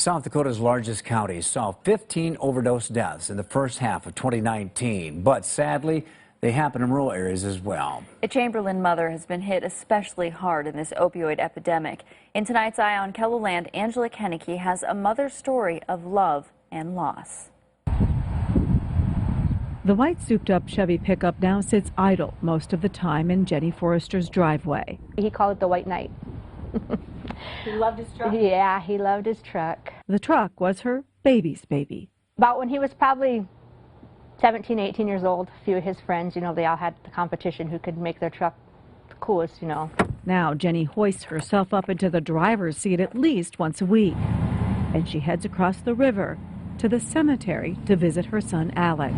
South Dakota's largest county saw 15 overdose deaths in the first half of 2019, but sadly, they happen in rural areas as well. A Chamberlain mother has been hit especially hard in this opioid epidemic. In tonight's Eye on KELOLAND, Angela Kennecke has a mother's story of love and loss. The white souped-up Chevy pickup now sits idle most of the time in Jenny Forrester's driveway. He called it the White Knight. He loved his truck? Yeah, he loved his truck. The truck was her baby's baby. About when he was probably 17, 18 years old, a few of his friends, you know, they all had the competition who could make their truck the coolest, you know. Now Jenny hoists herself up into the driver's seat at least once a week, and she heads across the river to the cemetery to visit her son Alex.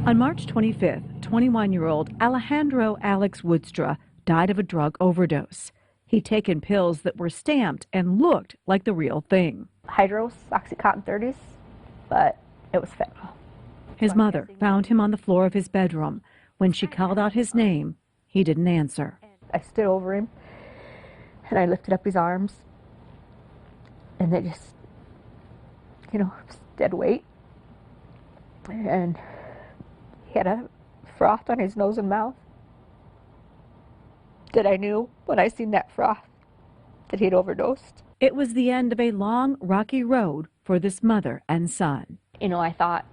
On March 25th, 21-year-old Alejandro Alex Woodstra died of a drug overdose. He'd taken pills that were stamped and looked like the real thing. Hydros, Oxycontin 30s, but it was fentanyl. His mother found him on the floor of his bedroom. When she called out his name, he didn't answer. I stood over him, and I lifted up his arms, and they just, you know, dead weight. And he had a froth on his nose and mouth that I knew when I seen that froth that he'd overdosed. It was the end of a long, rocky road for this mother and son. You know, I thought,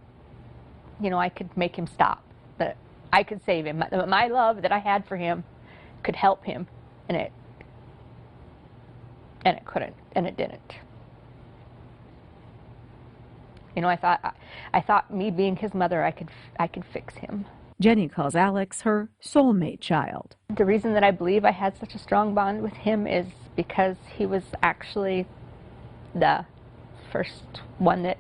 you know, I could make him stop, that I could save him. My love that I had for him could help him, and it couldn't, and it didn't. You know, I thought me being his mother, I could fix him. Jenny calls Alex her soulmate child. The reason that I believe I had such a strong bond with him is because he was actually the first one that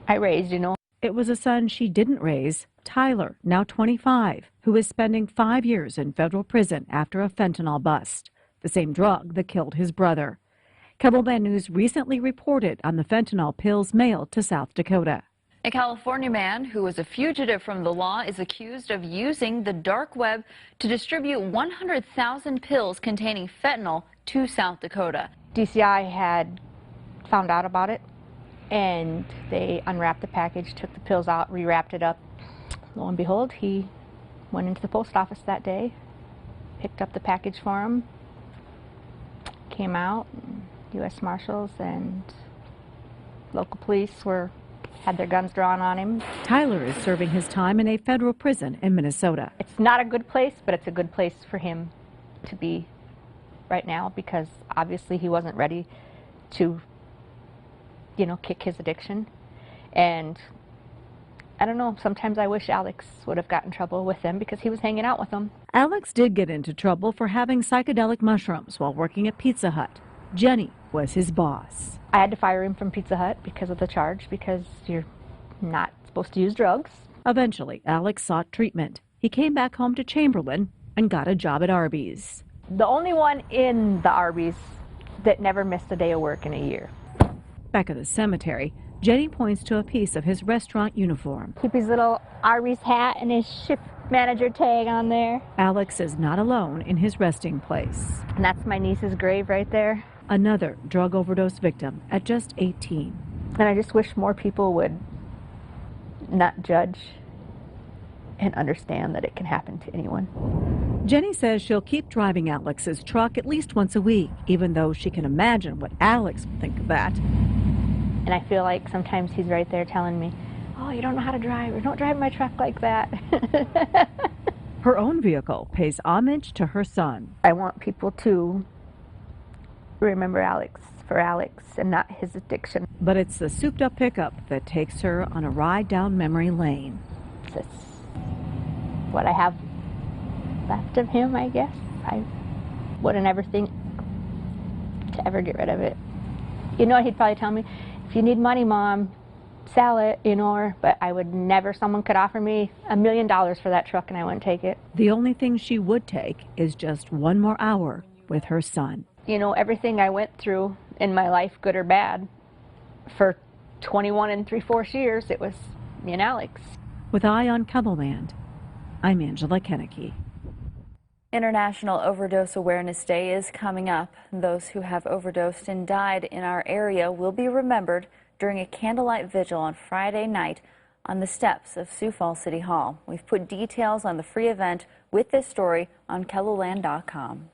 I raised, you know. It was a son she didn't raise, Tyler, now 25, who is spending 5 years in federal prison after a fentanyl bust, the same drug that killed his brother. KELOLAND News recently reported on the fentanyl pills mailed to South Dakota. A California man who was a fugitive from the law is accused of using the dark web to distribute 100,000 pills containing fentanyl to South Dakota. DCI had found out about it, and they unwrapped the package, took the pills out, rewrapped it up. Lo and behold, he went into the post office that day, picked up the package for him, came out, U.S. Marshals and local police had their guns drawn on him. Tyler is serving his time in a federal prison in Minnesota. It's not a good place, but it's a good place for him to be right now, because obviously he wasn't ready to, you know, kick his addiction. And I don't know, sometimes I wish Alex would have gotten in trouble with them because he was hanging out with them. Alex did get into trouble for having psychedelic mushrooms while working at Pizza Hut. Jenny was his boss. I had to fire him from Pizza Hut because of the charge, because you're not supposed to use drugs. Eventually, Alex sought treatment. He came back home to Chamberlain and got a job at Arby's. The only one in the Arby's that never missed a day of work in a year. Back at the cemetery, Jenny points to a piece of his restaurant uniform. Keep his little Arby's hat and his shift manager tag on there. Alex is not alone in his resting place. And that's my niece's grave right there. Another drug overdose victim at just 18. And I just wish more people would not judge and understand that it can happen to anyone. Jenny says she'll keep driving Alex's truck at least once a week, even though she can imagine what Alex will think of that. And I feel like sometimes he's right there telling me, oh, you don't know how to drive, or don't drive my truck like that. Her own vehicle pays homage to her son. I want people to remember Alex for Alex and not his addiction. But it's the souped-up pickup that takes her on a ride down memory lane. It's what I have left of him, I guess. I wouldn't ever think to ever get rid of it. You know, he'd probably tell me, if you need money, Mom, sell it, you know, but I would never, someone could offer me $1 million for that truck and I wouldn't take it. The only thing she would take is just one more hour with her son. You know, everything I went through in my life, good or bad, for 21 3/4 years, it was me and Alex. With Eye on KELOLAND, I'm Angela Kennecke. International Overdose Awareness Day is coming up. Those who have overdosed and died in our area will be remembered during a candlelight vigil on Friday night on the steps of Sioux Falls City Hall. We've put details on the free event with this story on KELOLAND.com.